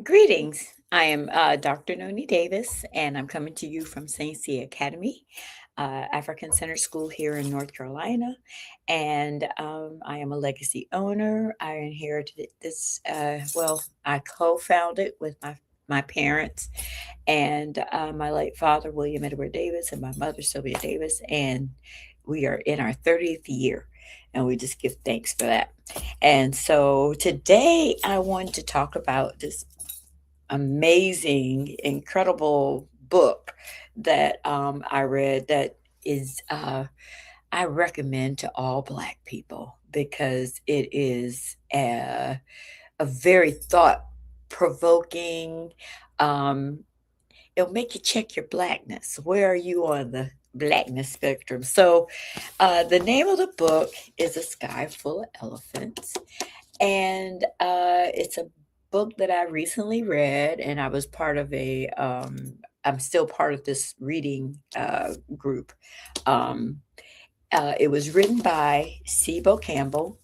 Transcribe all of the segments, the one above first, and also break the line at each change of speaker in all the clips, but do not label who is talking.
Greetings. I am Dr. Noni Davis, and I'm coming to you from St. C Academy, African Center School here in North Carolina. And I am a legacy owner. I inherited this, I co founded with my parents and my late father, William Edward Davis, and my mother, Sylvia Davis. And we are in our 30th year, and we just give thanks for that. And so today I wanted to talk about this amazing, incredible book that I read that is, I recommend to all Black people because it is a very thought provoking. Um, it'll make you check your Blackness. Where are you on the Blackness spectrum? So, the name of the book is A Sky Full of Elephants, and it's a book that I recently read, and I was part of I'm still part of this reading group. Um, it was written by Sibo Campbell.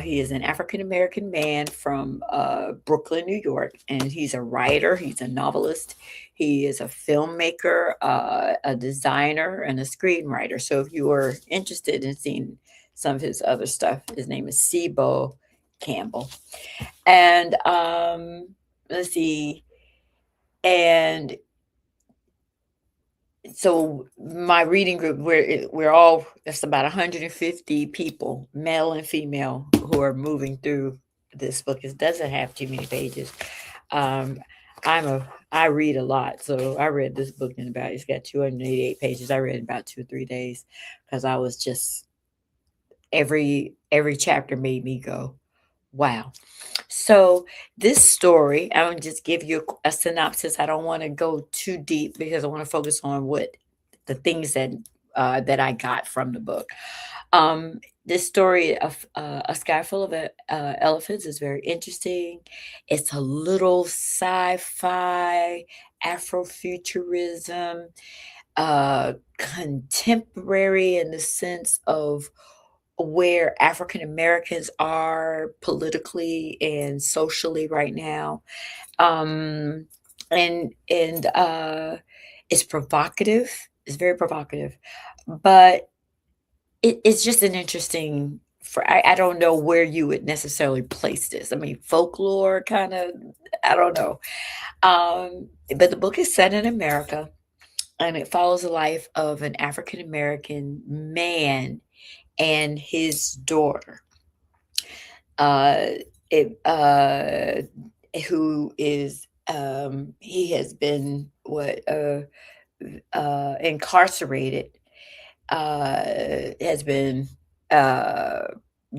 He is an African American man from Brooklyn, New York, and he's a writer, he's a novelist, he is a filmmaker, a designer, and a screenwriter. So if you are interested in seeing some of his other stuff, his name is Sibo Campbell. And let's see. And so my reading group, we're all it's about 150 people, male and female, who are moving through this book. It doesn't have too many pages. Um, I read a lot, so I read this book in about it's got 288 pages. I read in about 2 or 3 days because I was just every chapter made me go, wow. So this story, I'm gonna just give you a synopsis. I don't want to go too deep because I want to focus on what the things that I got from the book. This story of A Sky Full of Elephants is very interesting. It's a little sci-fi, Afrofuturism, contemporary in the sense of where African Americans are politically and socially right now. Um, and it's provocative. It's very provocative, but it's just an interesting. I don't know where you would necessarily place this. I mean, folklore kind of. I don't know. But the book is set in America, and it follows the life of an African American man and his daughter, uh, it, who is he has been incarcerated, has been uh,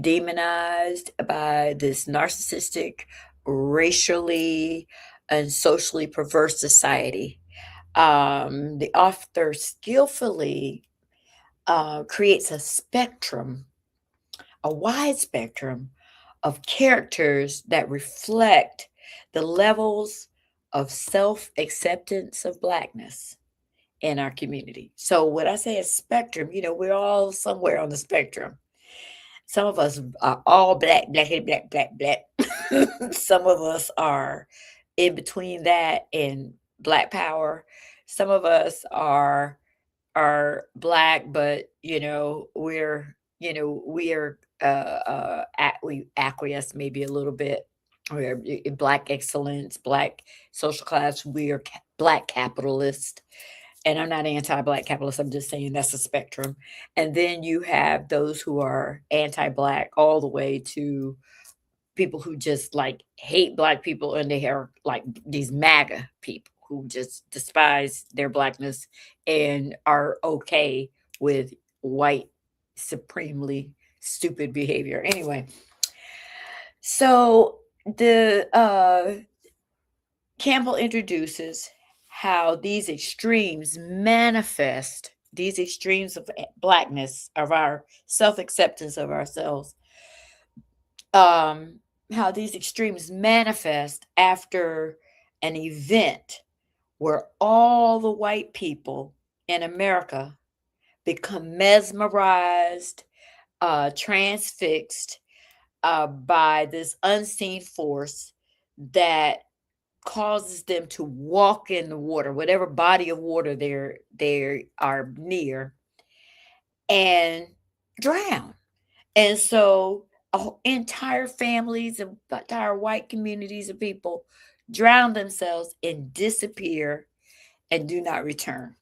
demonized by this narcissistic, racially and socially perverse society. The author skillfully creates a wide spectrum of characters that reflect the levels of self acceptance of Blackness in our community. So, when I say a spectrum, we're all somewhere on the spectrum. Some of us are all black, black, black, black, black. Some of us are in between that and Black power. Some of us are black, but we are we acquiesce maybe a little bit. We're black excellence, black social class. We are black capitalist, and I'm not anti-black capitalist. I'm just saying that's a spectrum. And then you have those who are anti-black, all the way to people who just like hate black people, and they are like these MAGA people who just despise their blackness and are okay with white supremely stupid behavior. Anyway, so the Campbell introduces how these extremes manifest, these extremes of blackness, of our self-acceptance of ourselves, um, how these extremes manifest after an event where all the white people in America become mesmerized, transfixed, by this unseen force that causes them to walk in the water, whatever body of water they are near, and drown. And so entire families and entire white communities of people drown themselves and disappear and do not return.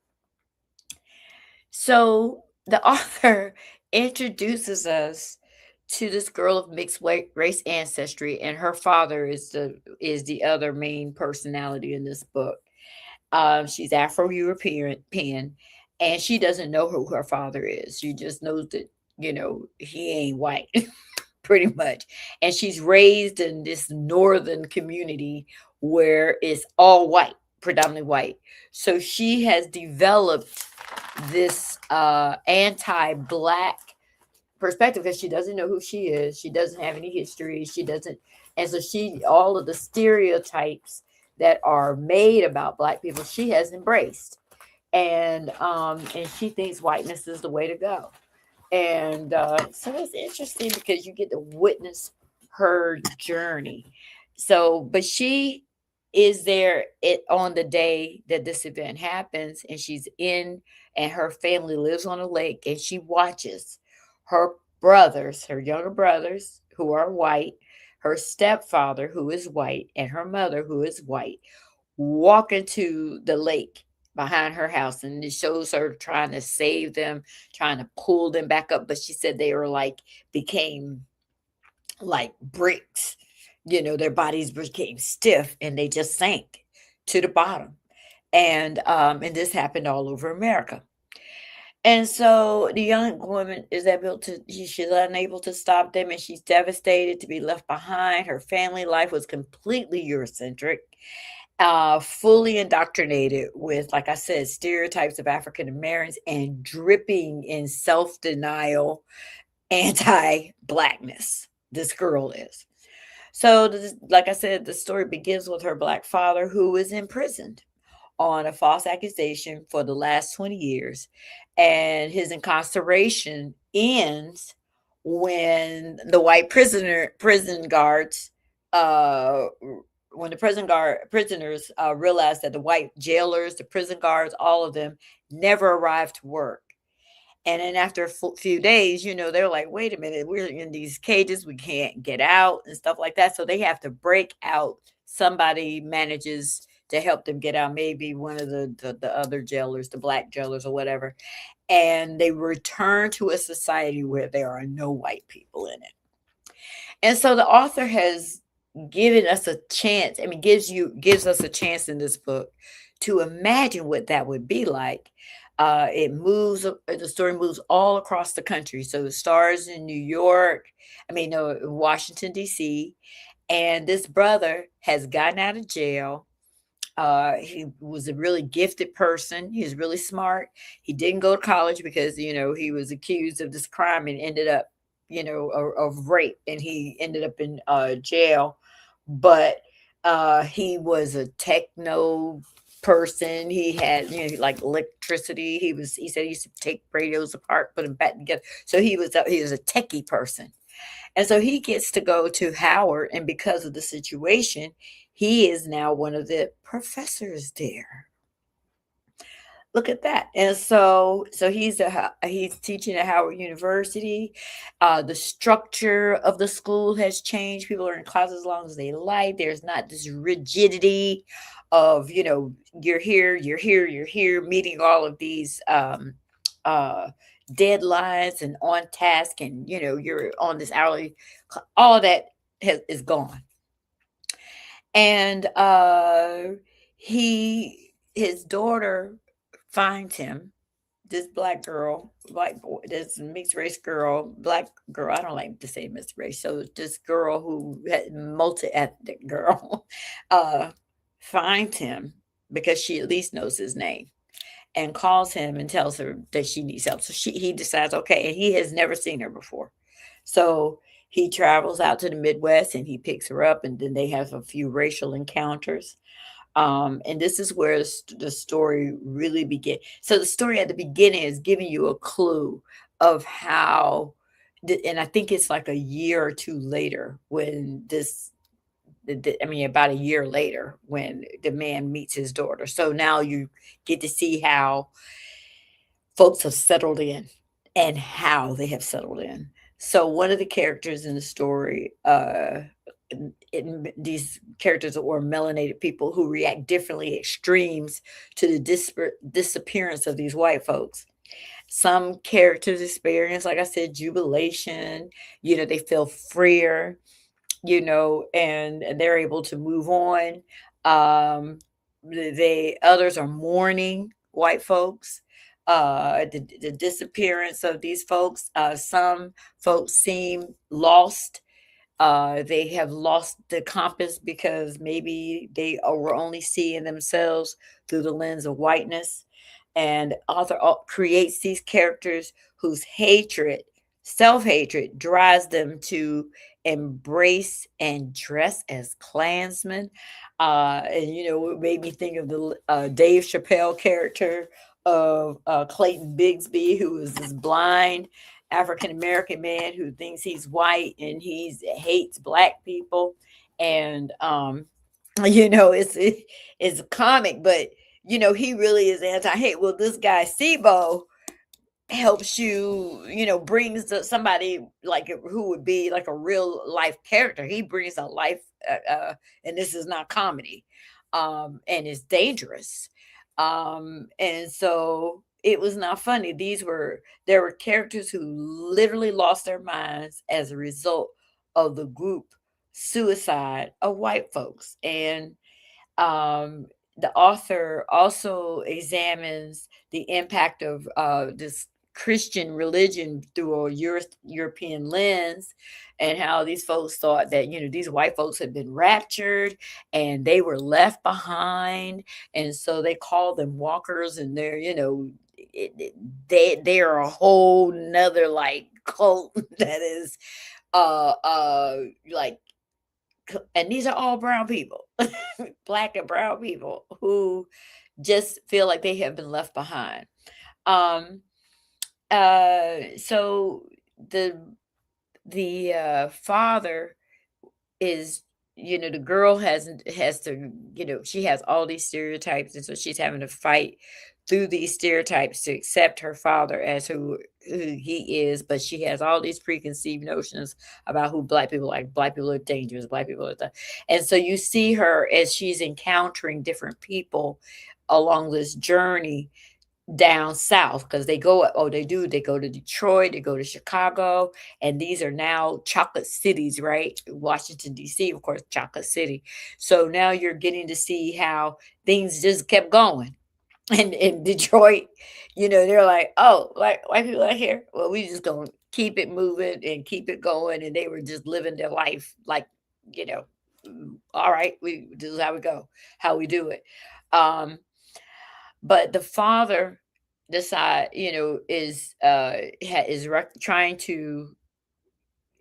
So the author introduces us to this girl of mixed race ancestry, and her father is the other main personality in this book. She's Afro-European, and she doesn't know who her father is. She just knows that he ain't white, pretty much. And she's raised in this northern community where it's all white, predominantly white. So she has developed this anti-black perspective because she doesn't know who she is. She doesn't have any history. She doesn't, and so she all of the stereotypes that are made about black people she has embraced, and she thinks whiteness is the way to go. And so it's interesting because you get to witness her journey. So, but she is there on the day that this event happens, and and her family lives on a lake, and she watches her brothers, her younger brothers, who are white, her stepfather, who is white, and her mother, who is white, walk into the lake behind her house, and it shows her trying to save them, trying to pull them back up. But she said they were like became like bricks. Their bodies became stiff and they just sank to the bottom. And this happened all over America. And so the young woman she's unable to stop them, and she's devastated to be left behind. Her family life was completely Eurocentric, fully indoctrinated with, like I said, stereotypes of African Americans and dripping in self denial, anti blackness. This girl is. So, like I said, the story begins with her black father who is imprisoned on a false accusation for the last 20 years. And his incarceration ends when the white prison guards uh when the prisoners realize that the white jailers, the prison guards, all of them never arrived to work. And then after a few days, they're like, wait a minute, we're in these cages, we can't get out and stuff like that. So they have to break out. Somebody manages to help them get out, maybe one of the other jailers, the black jailers or whatever. And they return to a society where there are no white people in it. And so the author has given us a chance, I mean, gives us a chance in this book to imagine what that would be like. The story moves all across the country. So it stars in New York, no, Washington, D.C. And this brother has gotten out of jail. He was a really gifted person. He was really smart. He didn't go to college because, he was accused of this crime and ended up, of rape, and he ended up in jail. But he was a techno person. He had, like electricity. He said he used to take radios apart, put them back together. So he was a techie person. And so he gets to go to Howard, and because of the situation, he is now one of the professors there. Look at that. And so he's teaching at Howard University. The structure of the school has changed. People are in classes as long as they like. There's not this rigidity of, you're here, you're here, you're here, meeting all of these uh deadlines and on task, and you're on this hourly. All that is gone. And his daughter finds him, this black girl, black boy, this mixed race girl, black girl. I don't like to say mixed race. So this girl who had multi ethnic girl uh finds him because she at least knows his name, and calls him and tells her that she needs help. So he decides, okay, and he has never seen her before. So he travels out to the Midwest and he picks her up, and then they have a few racial encounters. And this is where the story really begins. So the story at the beginning is giving you a clue of how and I think it's like a year or two later when I mean, about a year later when the man meets his daughter. So now you get to see how folks have settled in and how they have settled in. So one of the characters in the story, these characters were melanated people who react differently, extremes to the disappearance of these white folks. Some characters experience, like I said, jubilation. They feel freer, and they're able to move on. They others are mourning white folks, the disappearance of these folks. Some folks seem lost. They have lost the compass because maybe they were only seeing themselves through the lens of whiteness. And author creates these characters whose hatred, self hatred, drives them to embrace and dress as Klansmen. And it made me think of the Dave Chappelle character of Clayton Bigsby, who is this blind African American man who thinks he's white and he hates black people. And it's a comic, but he really is anti-hate. Well, this guy Sibo helps you, brings somebody like who would be like a real life character. He brings a life, and this is not comedy, and it's dangerous, and so it was not funny. There were characters who literally lost their minds as a result of the group suicide of white folks. And the author also examines the impact of this Christian religion through a European lens, and how these folks thought that these white folks had been raptured and they were left behind, and so they called them walkers, and they are a whole nother like cult that is like, and these are all brown people, black and brown people who just feel like they have been left behind. Um, so the father is, the girl has to, she has all these stereotypes, and so she's having to fight through these stereotypes to accept her father as who he is, but she has all these preconceived notions about who black people like. Black people are dangerous, black people are and so you see her as she's encountering different people along this journey down south, because they go to Detroit, they go to Chicago, and these are now chocolate cities, right? Washington DC, of course, chocolate city. So now you're getting to see how things just kept going. And in Detroit, they're like, oh, like white people are here, well, we just gonna keep it moving and keep it going. And they were just living their life like, you know all right, this is how we go, how we do it. um but the father decide, trying to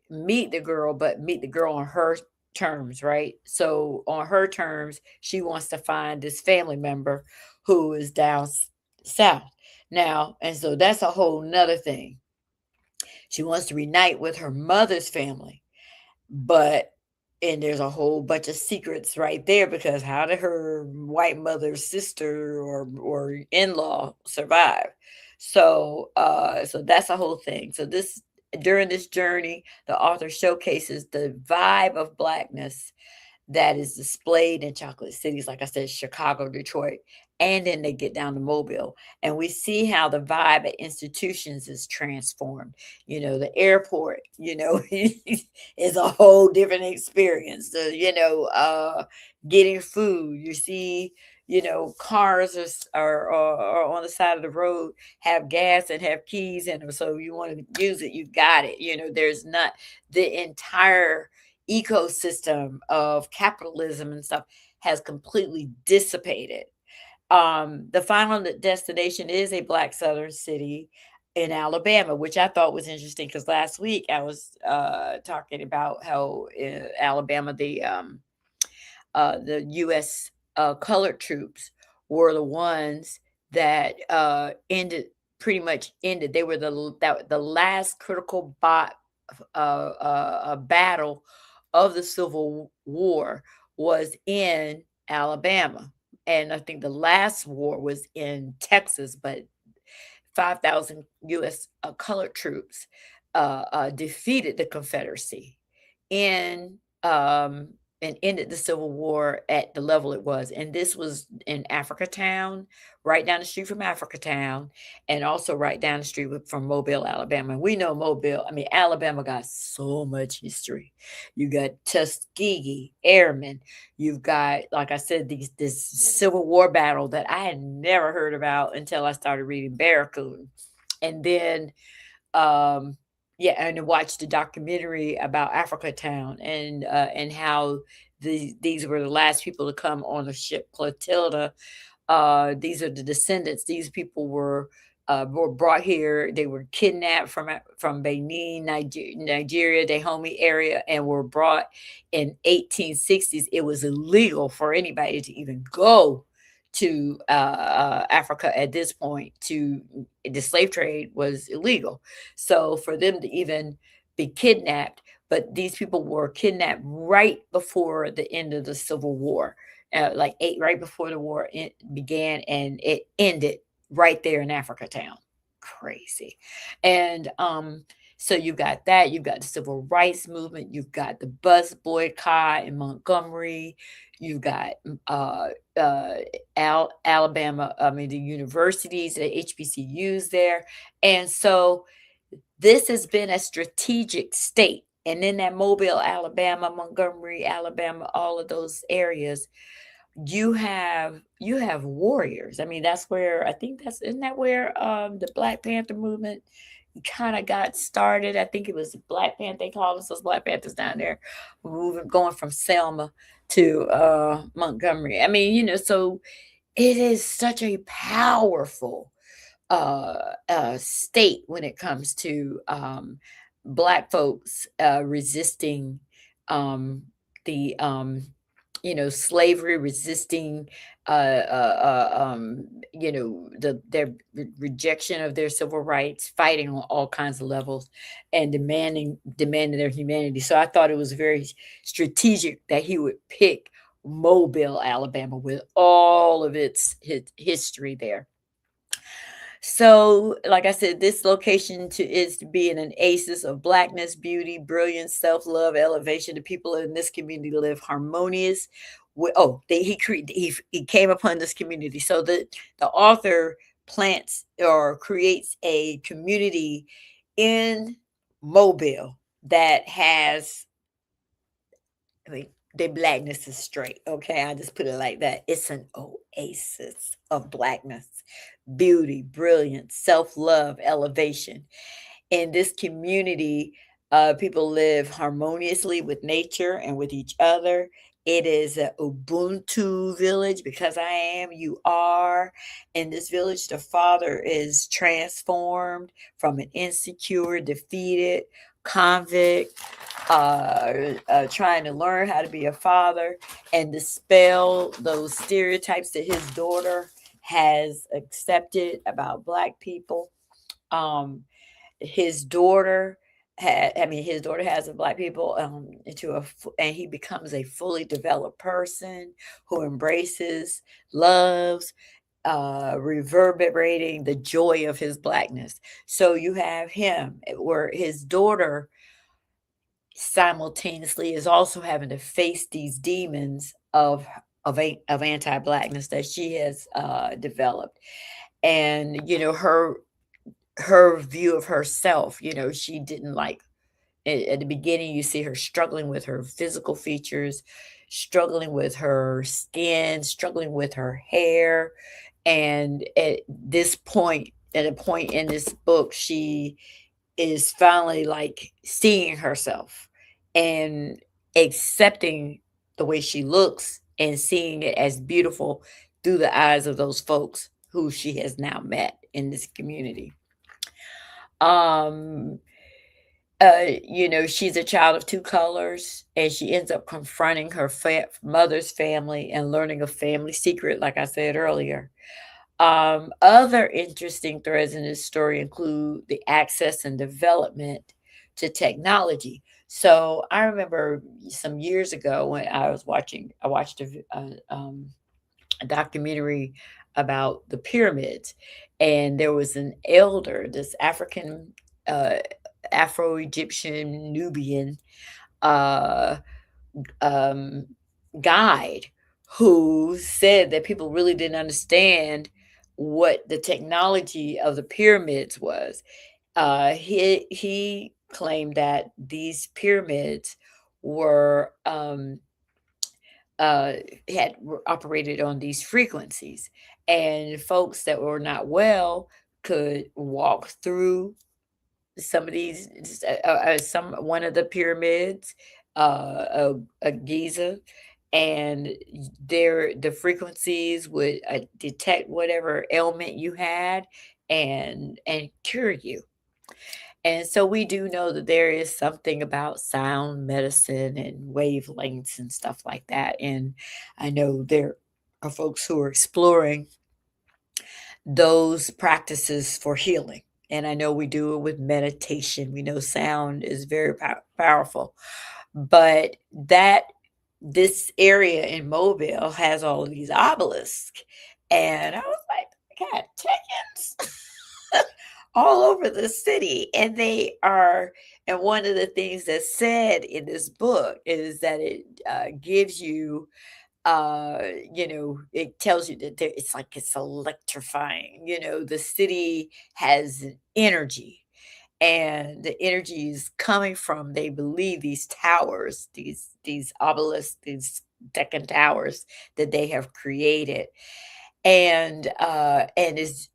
meet the girl, but meet the girl on her terms, right? So on her terms, she wants to find this family member who is down south now, and so that's a whole nother thing. She wants to reunite with her mother's family, but and there's a whole bunch of secrets right there, because how did her white mother's sister or in-law survive? So that's a whole thing. So this during this journey, the author showcases the vibe of blackness that is displayed in chocolate cities, like I said, Chicago, Detroit, and then they get down to Mobile. And we see how the vibe at institutions is transformed. The airport, is a whole different experience. Getting food. You see, cars are on the side of the road, have gas and have keys in them. So you want to use it, you got it. There's not the entire ecosystem of capitalism and stuff has completely dissipated. The final destination is a black southern city in Alabama, which I thought was interesting because last week I was talking about how in Alabama the U.S. Colored troops were the ones that ended pretty much ended. They were the last critical bot battle of the Civil War was in Alabama. And I think the last war was in Texas, but 5,000 U.S. Colored troops defeated the Confederacy in and ended the Civil War at the level it was. And this was in Africatown, right down the street from Africatown, and also right down the street from Mobile, Alabama. And we know Mobile, I mean, Alabama got so much history. You got Tuskegee Airmen. You've got, like I said, this Civil War battle that I had never heard about until I started reading Barracoon. And then um yeah, and to watch the documentary about Africa Town and how these were the last people to come on the ship Clotilda. These are the descendants. These people were brought here. They were kidnapped from Benin, Nigeria, Dahomey area, and were brought in 1860s. It was illegal for anybody to even go to Africa at this point. To the slave trade was illegal, so for them to even be kidnapped. But these people were kidnapped right before the end of the Civil War, like right before the war began, and it ended right there in Africa Town. Crazy. And so you've got that, you've got the civil rights movement, you've got the bus boycott in Montgomery, you've got uh, uh, Alabama, I mean, the universities, the HBCUs there. And so this has been a strategic state. And in that Mobile, Alabama, Montgomery, Alabama, all of those areas, you have warriors. I mean, that's where I think that's isn't that where the Black Panther movement kind of got started. I think it was Black Panther. They called us those Black Panthers down there, moving going from Selma to Montgomery. I mean, so it is such a powerful state when it comes to Black folks resisting um, the slavery, resisting their rejection of their civil rights, fighting on all kinds of levels, and demanding their humanity. So I thought it was very strategic that he would pick Mobile, Alabama, with all of its history there. So, like I said, this location is to be an oasis of blackness, beauty, brilliance, self-love, elevation. The people in this community live harmonious. He came upon this community. So the author plants or creates a community in Mobile that has, I mean, their blackness is straight. Okay, I just put it like that. It's an oasis of blackness, beauty, brilliance, self love, elevation. In this community, people live harmoniously with nature and with each other. It is a Ubuntu village because I am, you are. In this village, the father is transformed from an insecure, defeated convict, trying to learn how to be a father and dispel those stereotypes that his daughter has accepted about Black people. Um, his daughter his daughter has a Black people and he becomes a fully developed person who embraces, loves, reverberating the joy of his Blackness. So you have him where his daughter simultaneously is also having to face these demons of anti-Blackness that she has developed. And her view of herself, she didn't like at the beginning. You see her struggling with her physical features, struggling with her skin, struggling with her hair. And at a point in this book, she is finally like seeing herself and accepting the way she looks and seeing it as beautiful through the eyes of those folks who she has now met in this community. Um, she's a child of two colors, and she ends up confronting her mother's family and learning a family secret, like I said earlier. Other interesting threads in this story include the access and development to technology. So I remember some years ago when I watched a documentary about the pyramids, and there was an elder, this African, uh, Afro-Egyptian Nubian, uh, um, guide, who said that people really didn't understand what the technology of the pyramids was. He claimed that these pyramids were uh, had were operated on these frequencies, and folks that were not well could walk through some of these, some one of the pyramids, a Giza, and the frequencies would detect whatever ailment you had and cure you. And so we do know that there is something about sound medicine and wavelengths and stuff like that. And I know there are folks who are exploring those practices for healing. And I know we do it with meditation. We know sound is very powerful. But this area in Mobile has all of these obelisks. And I was like, God, chickens all over the city. And they are, and one of the things that's said in this book is that it gives you uh it tells you that it's like it's electrifying. The city has an energy, and the energy is coming from, they believe, these towers, these obelisks, these Deccan towers that they have created, and is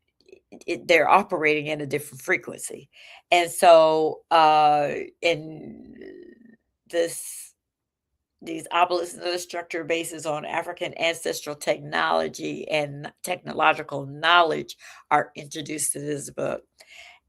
they're operating in a different frequency. And so in this these obelisks and other structure bases on African ancestral technology and technological knowledge are introduced to this book,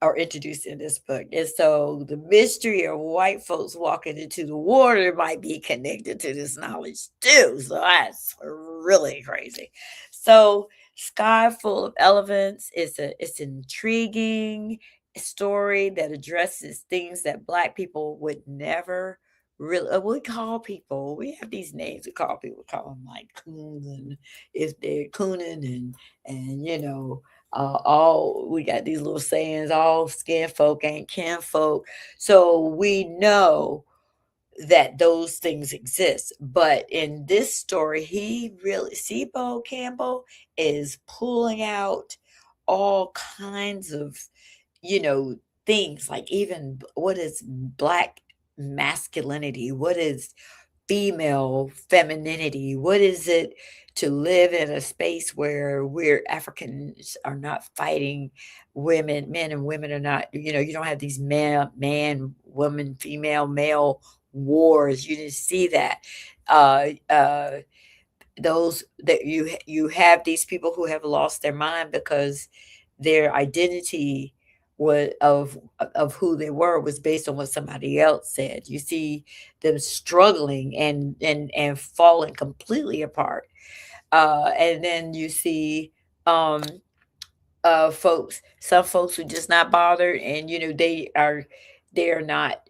are introduced in this book. And so the mystery of white folks walking into the water might be connected to this knowledge too. So that's really crazy. So Sky Full of Elephants is it's an intriguing story that addresses things that black people would never really, we call people, we have these names we call people, call them like coons, and if they're cooning, and all we got these little sayings, all skin folk ain't kin folk. So we know that those things exist. But in this story, he really, Sibo Campbell is pulling out all kinds of, you know, things like, even what is black masculinity? What is female femininity? What is it to live in a space where we're Africans are not fighting women, men and women are not, you don't have these man, woman, female, male wars. You didn't see that. Those that you have these people who have lost their mind because their identity was of who they were was based on what somebody else said. You see them struggling and falling completely apart. And then you see um some folks who just not bothered, and they're not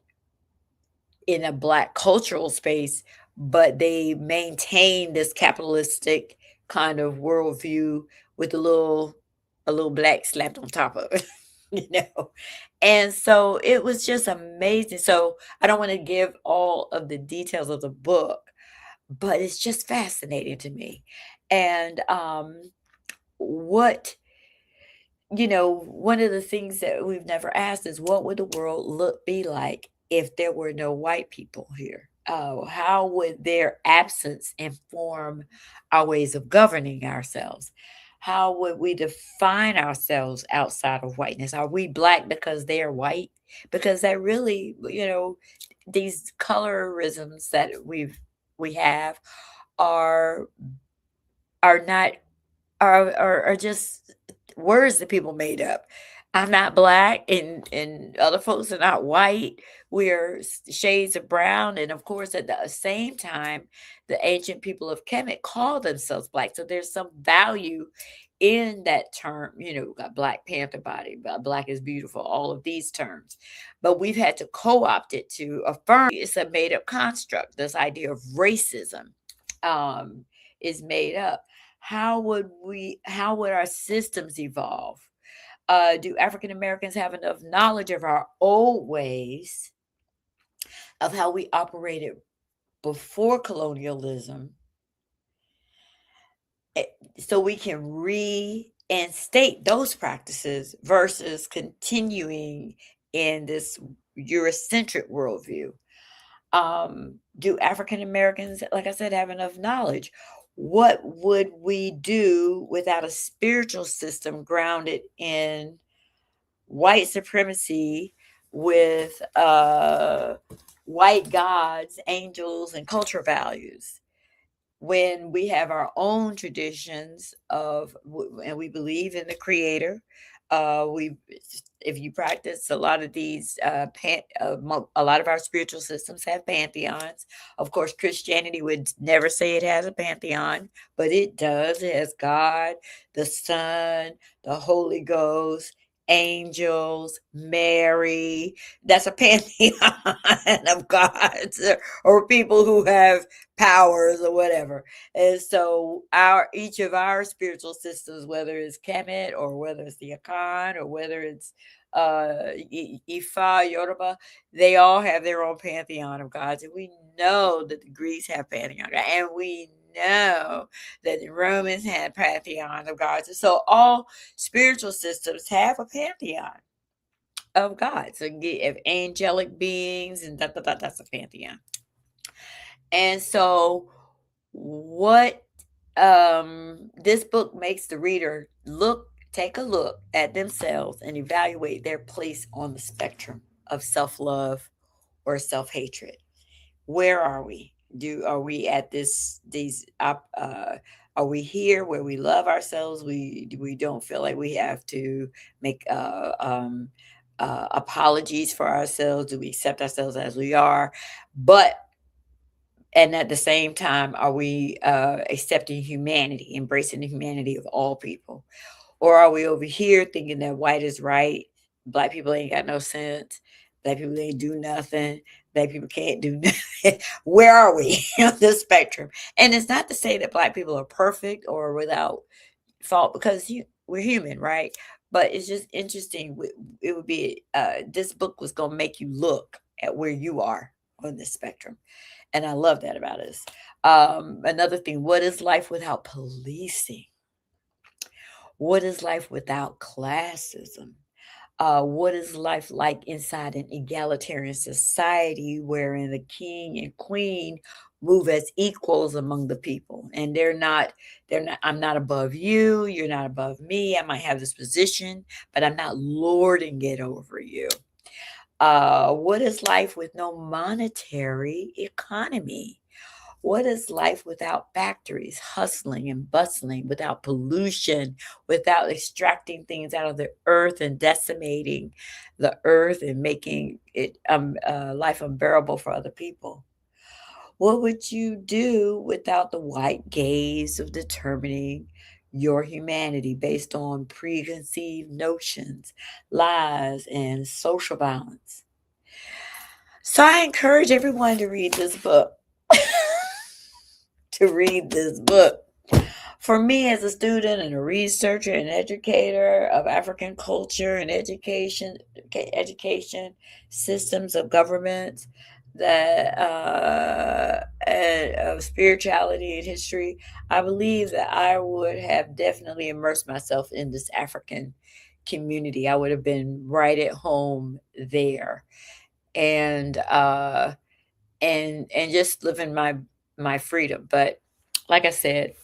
in a black cultural space, but they maintain this capitalistic kind of worldview with a little black slapped on top of it, you know. And so it was just amazing. So I don't want to give all of the details of the book, but it's just fascinating to me. And what one of the things that we've never asked is, what would the world be like if there were no white people here? How would their absence inform our ways of governing ourselves? How would we define ourselves outside of whiteness? Are we black because they are white? Because that really, these colorisms that we have are not are just words that people made up. I'm not black, and other folks are not white. We're shades of brown, and of course, at the same time, the ancient people of Kemet call themselves black. So there's some value in that term, we got Black Panther body, Black is beautiful, all of these terms. But we've had to co-opt it to affirm it's a made-up construct. This idea of racism um, is made up. How would our systems evolve? Do African Americans have enough knowledge of our old ways of how we operated before colonialism, so we can reinstate those practices versus continuing in this Eurocentric worldview? Do African Americans, like I said, have enough knowledge? What would we do without a spiritual system grounded in white supremacy with white gods, angels, and culture values? When we have our own traditions and we believe in the creator, we if you practice a lot of these a lot of our spiritual systems have pantheons. Of course, Christianity would never say it has a pantheon, but it does. It has God, the Son, the Holy Ghost, angels, Mary. That's a pantheon of gods, or people who have powers or whatever. And so each of our spiritual systems, whether it's Kemet or whether it's the Akan or whether it's Ifa, Yoruba, they all have their own pantheon of gods. And we know that the Greeks have pantheon, and we know that the Romans had pantheon of gods. And so all spiritual systems have a pantheon of gods. So of angelic beings, and that's a pantheon. And so what this book makes the reader take a look at themselves and evaluate their place on the spectrum of self-love or self-hatred. Where are we? Are we at are we here where we love ourselves? We don't feel like we have to make apologies for ourselves. Do we accept ourselves as we are? And at the same time, are we accepting humanity, embracing the humanity of all people? Or are we over here thinking that white is right, Black people ain't got no sense, Black people ain't do nothing, Black people can't do nothing? Where are we on the spectrum? And it's not to say that Black people are perfect or without fault, because we're human, right? But it's just interesting. It would be this book was going to make you look at where you are on the spectrum. And I love that about us. Another thing, what is life without policing? What is life without classism? What is life like inside an egalitarian society wherein the king and queen move as equals among the people? And I'm not above you, you're not above me. I might have this position, but I'm not lording it over you. What is life with no monetary economy? What is life without factories hustling and bustling, without pollution, without extracting things out of the earth and decimating the earth and making it life unbearable for other people? What would you do without the white gaze of determining your humanity based on preconceived notions, lies, and social violence? So I encourage everyone to read this book. To read this book. For me, as a student and a researcher and educator of African culture and education systems of government, of spirituality and history, I believe that I would have definitely immersed myself in this African community. I would have been right at home there, and just living my freedom. But like I said,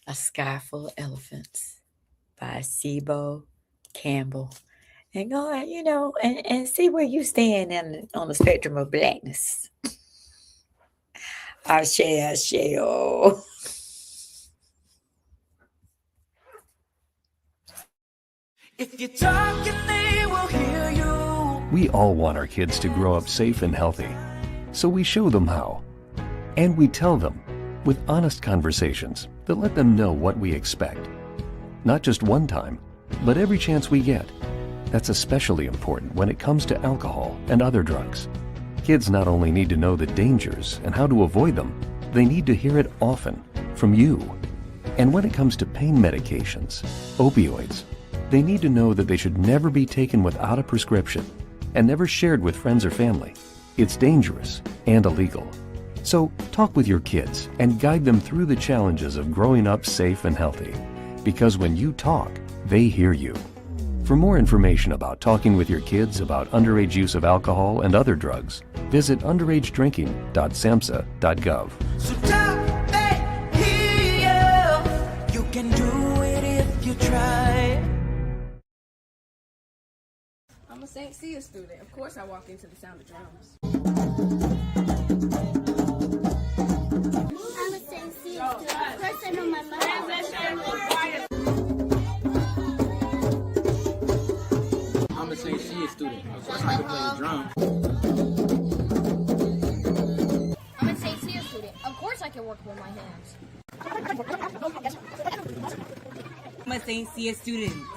A Sky Full of Elephants by Sibo Campbell. And go, and see where you stand on the spectrum of blackness. Ashe, ashe, oh.
If you're talking, they will hear you.
We all want our kids to grow up safe and healthy, so we show them how. And we tell them, with honest conversations that let them know what we expect. Not just one time, but every chance we get. That's especially important when it comes to alcohol and other drugs. Kids not only need to know the dangers and how to avoid them, they need to hear it often from you. And when it comes to pain medications, opioids, they need to know that they should never be taken without a prescription and never shared with friends or family. It's dangerous and illegal. So talk with your kids and guide them through the challenges of growing up safe and healthy. Because when you talk, they hear you. For more information about talking with your kids about underage use of alcohol and other drugs, visit underagedrinking.samhsa.gov.
So talk and hear. You can do it if you try.
I'm a St. Cia student. Of course I walk into the sound of drums.
I'm a St. Cia student. Of course I know my mother.
I'm a St. Cia student. Of course I can play the drum.
I'm a St. Cia student. Of course I can work with my hands.
I'm a St. Cia student.